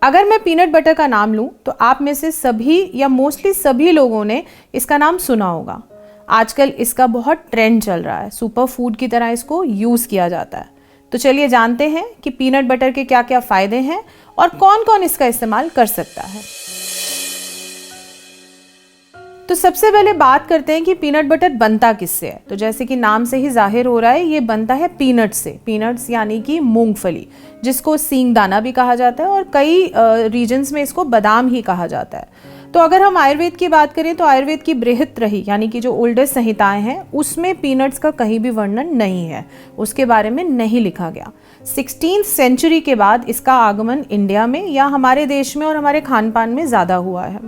अगर मैं peanut butter का नाम लूं तो आप में से सभी या मोस्टली सभी लोगों ने इसका नाम सुना होगा। आजकल इसका बहुत ट्रेंड चल रहा है, सुपर फूड की तरह इसको यूज़ किया जाता है। तो चलिए जानते हैं कि पीनट बटर के क्या क्या फ़ायदे हैं और कौन कौन इसका इस्तेमाल कर सकता है। तो सबसे पहले बात करते हैं कि पीनट बटर बनता किससे है। तो जैसे कि नाम से ही जाहिर हो रहा है, ये बनता है पीनट से। पीनट्स यानी कि मूंगफली, जिसको सींगदाना भी कहा जाता है और कई रीजन्स में इसको बादाम ही कहा जाता है। तो अगर हम आयुर्वेद की बात करें तो आयुर्वेद की बृहत्त्रयी यानी कि जो ओल्डेस्ट संहिताएं हैं उसमें पीनट्स का कहीं भी वर्णन नहीं है, उसके बारे में नहीं लिखा गया। 16th सेंचुरी के बाद इसका आगमन इंडिया में या हमारे देश में और हमारे खान पान में ज़्यादा हुआ है।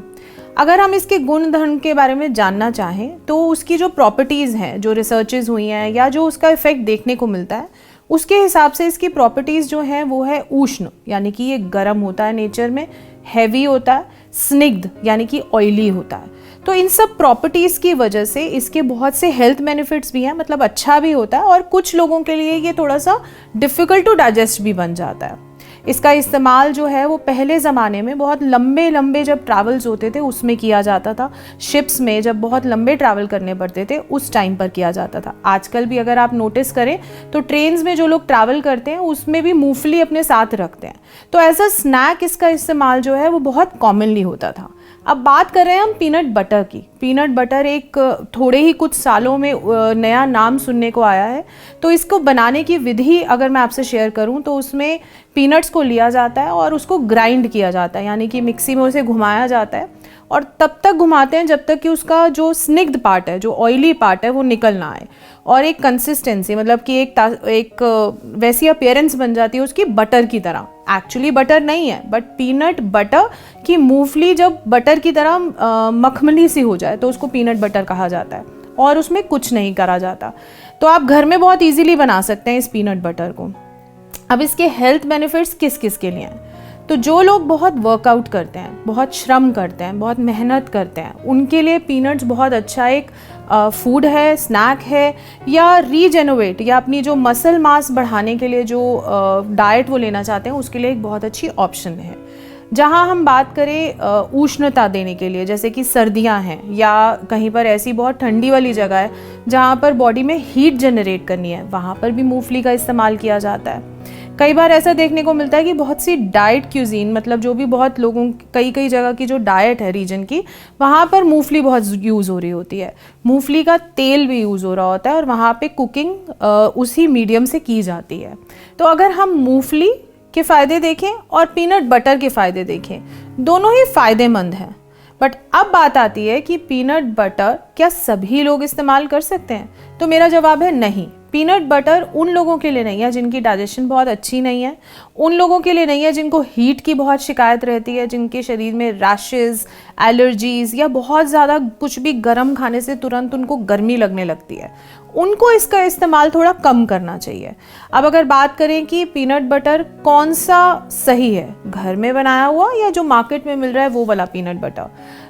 अगर हम इसके गुण धर्म के बारे में जानना चाहें तो उसकी जो प्रॉपर्टीज़ हैं, जो रिसर्चेज हुई हैं या जो उसका इफेक्ट देखने को मिलता है, उसके हिसाब से इसकी प्रॉपर्टीज़ जो हैं वो है उष्ण यानी कि ये गर्म होता है नेचर में, हैवी होता है, स्निग्ध यानी कि ऑयली होता है। तो इन सब प्रॉपर्टीज़ की वजह से इसके बहुत से हेल्थ बेनिफिट्स भी हैं, मतलब अच्छा भी होता है और कुछ लोगों के लिए ये थोड़ा सा डिफ़िकल्ट टू डाइजेस्ट भी बन जाता है। इसका इस्तेमाल जो है वो पहले ज़माने में बहुत लंबे लंबे जब ट्रैवल्स होते थे उसमें किया जाता था। शिप्स में जब बहुत लंबे ट्रैवल करने पड़ते थे उस टाइम पर किया जाता था। आजकल भी अगर आप नोटिस करें तो ट्रेन्स में जो लोग ट्रैवल करते हैं उसमें भी मूंगफली अपने साथ रखते हैं। तो एज अ स्नैक इसका इस्तेमाल जो है वो बहुत कॉमनली होता था। अब बात कर रहे हैं हम पीनट बटर की। पीनट बटर एक थोड़े ही कुछ सालों में नया नाम सुनने को आया है। तो इसको बनाने की विधि अगर मैं आपसे शेयर करूं तो उसमें पीनट्स को लिया जाता है और उसको ग्राइंड किया जाता है, यानी कि मिक्सी में उसे घुमाया जाता है और तब तक घुमाते हैं जब तक कि उसका जो स्निग्ध पार्ट है, जो ऑयली पार्ट है, वो निकल ना आए और एक कंसिस्टेंसी, मतलब कि एक वैसी अपीयरेंस बन जाती है उसकी बटर की तरह। एक्चुअली बटर नहीं है, बट पीनट बटर की मूंगफली जब बटर की तरह मखमली सी हो जाए तो उसको पीनट बटर कहा जाता है और उसमें कुछ नहीं करा जाता। तो आप घर में बहुत ईजीली बना सकते हैं इस पीनट बटर को। अब इसके हेल्थ बेनिफिट्स किस किस के लिए हैं? तो जो लोग बहुत वर्कआउट करते हैं, बहुत श्रम करते हैं, बहुत मेहनत करते हैं, उनके लिए पीनट्स बहुत अच्छा एक फूड है, स्नैक है, या रीजेनोवेट या अपनी जो मसल मास बढ़ाने के लिए जो डाइट वो लेना चाहते हैं उसके लिए एक बहुत अच्छी ऑप्शन है। जहाँ हम बात करें उष्णता देने के लिए, जैसे कि सर्दियाँ हैं या कहीं पर ऐसी बहुत ठंडी वाली जगह है जहाँ पर बॉडी में हीट जनरेट करनी है, वहाँ पर भी मूंगफली का इस्तेमाल किया जाता है। कई बार ऐसा देखने को मिलता है कि बहुत सी डाइट क्यूजीन, मतलब जो भी बहुत लोगों कई जगह की जो डाइट है रीजन की, वहाँ पर मूंगफली बहुत यूज़ हो रही होती है। मूंगफली का तेल भी यूज़ हो रहा होता है और वहाँ पे कुकिंग उसी मीडियम से की जाती है। तो अगर हम मूंगफली के फ़ायदे देखें और पीनट बटर के फ़ायदे देखें, दोनों ही फ़ायदेमंद हैं। बट अब बात आती है कि पीनट बटर क्या सभी लोग इस्तेमाल कर सकते हैं? तो मेरा जवाब है नहीं। पीनट बटर उन लोगों के लिए नहीं है जिनकी डाइजेशन बहुत अच्छी नहीं है, उन लोगों के लिए नहीं है जिनको हीट की बहुत शिकायत रहती है, जिनके शरीर में रैशेस, एलर्जीज या बहुत ज़्यादा कुछ भी गर्म खाने से तुरंत उनको गर्मी लगने लगती है। उनको इसका इस्तेमाल थोड़ा कम करना चाहिए। अब अगर बात करें कि पीनट बटर कौन सा सही है, घर में बनाया हुआ या जो मार्केट में मिल रहा है वो वाला पीनट बटर,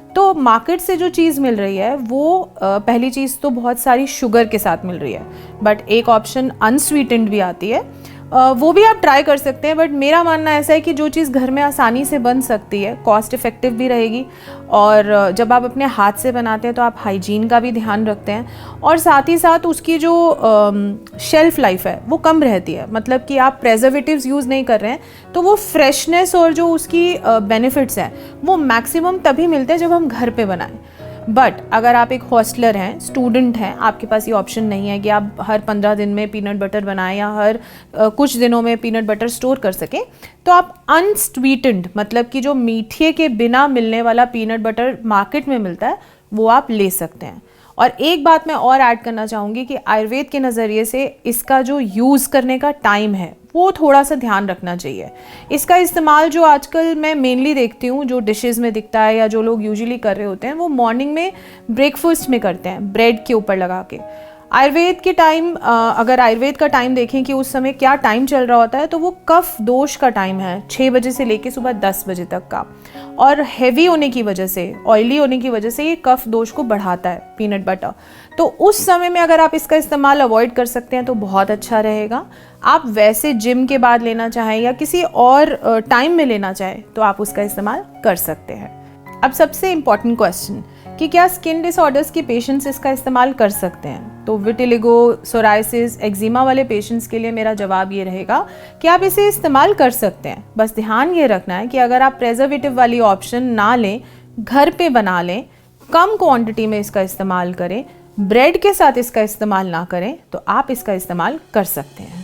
तो मार्केट से जो चीज़ मिल रही है वो पहली चीज़ तो बहुत सारी शुगर के साथ मिल रही है, बट एक ऑप्शन अनस्वीटेंड भी आती है, वो भी आप ट्राई कर सकते हैं। बट मेरा मानना ऐसा है कि जो चीज़ घर में आसानी से बन सकती है, कॉस्ट इफ़ेक्टिव भी रहेगी, और जब आप अपने हाथ से बनाते हैं तो आप हाइजीन का भी ध्यान रखते हैं और साथ ही साथ उसकी जो शेल्फ़ लाइफ है वो कम रहती है, मतलब कि आप प्रेजर्वेटिव्स यूज़ नहीं कर रहे हैं, तो वो फ्रेशनेस और जो उसकी बेनिफिट्स हैं वो मैक्सिमम तभी मिलते हैं जब हम घर पे बनाएं। बट अगर आप एक हॉस्टलर हैं, स्टूडेंट हैं, आपके पास ये ऑप्शन नहीं है कि आप हर 15 दिन में पीनट बटर बनाएं या हर कुछ दिनों में पीनट बटर स्टोर कर सकें, तो आप अनस्वीटेंड, मतलब कि जो मीठे के बिना मिलने वाला पीनट बटर मार्केट में मिलता है वो आप ले सकते हैं। और एक बात मैं और ऐड करना चाहूँगी कि आयुर्वेद के नज़रिए से इसका जो यूज़ करने का टाइम है वो थोड़ा सा ध्यान रखना चाहिए। इसका इस्तेमाल जो आजकल मैं मेनली देखती हूँ, जो डिशेस में दिखता है या जो लोग यूजुअली कर रहे होते हैं, वो मॉर्निंग में ब्रेकफास्ट में करते हैं, ब्रेड के ऊपर लगा के। आयुर्वेद के टाइम, अगर आयुर्वेद का टाइम देखें कि उस समय क्या टाइम चल रहा होता है, तो वो कफ दोष का टाइम है, 6 बजे से लेके सुबह 10 बजे तक का। और हैवी होने की वजह से, ऑयली होने की वजह से ये कफ दोष को बढ़ाता है पीनट बटर। तो उस समय में अगर आप इसका इस्तेमाल अवॉइड कर सकते हैं तो बहुत अच्छा रहेगा। आप वैसे जिम के बाद लेना चाहें या किसी और टाइम में लेना चाहें तो आप उसका इस्तेमाल कर सकते हैं। अब सबसे इम्पॉर्टेंट क्वेश्चन कि क्या स्किन डिसऑर्डर्स के पेशेंट्स इसका इस्तेमाल कर सकते हैं? तो विटिलिगो, सोराइसिस, एक्जिमा वाले पेशेंट्स के लिए मेरा जवाब ये रहेगा कि आप इसे इस्तेमाल कर सकते हैं। बस ध्यान ये रखना है कि अगर आप प्रेजर्वेटिव वाली ऑप्शन ना लें, घर पे बना लें, कम क्वांटिटी में इसका इस्तेमाल करें, ब्रेड के साथ इसका इस्तेमाल ना करें, तो आप इसका इस्तेमाल कर सकते हैं।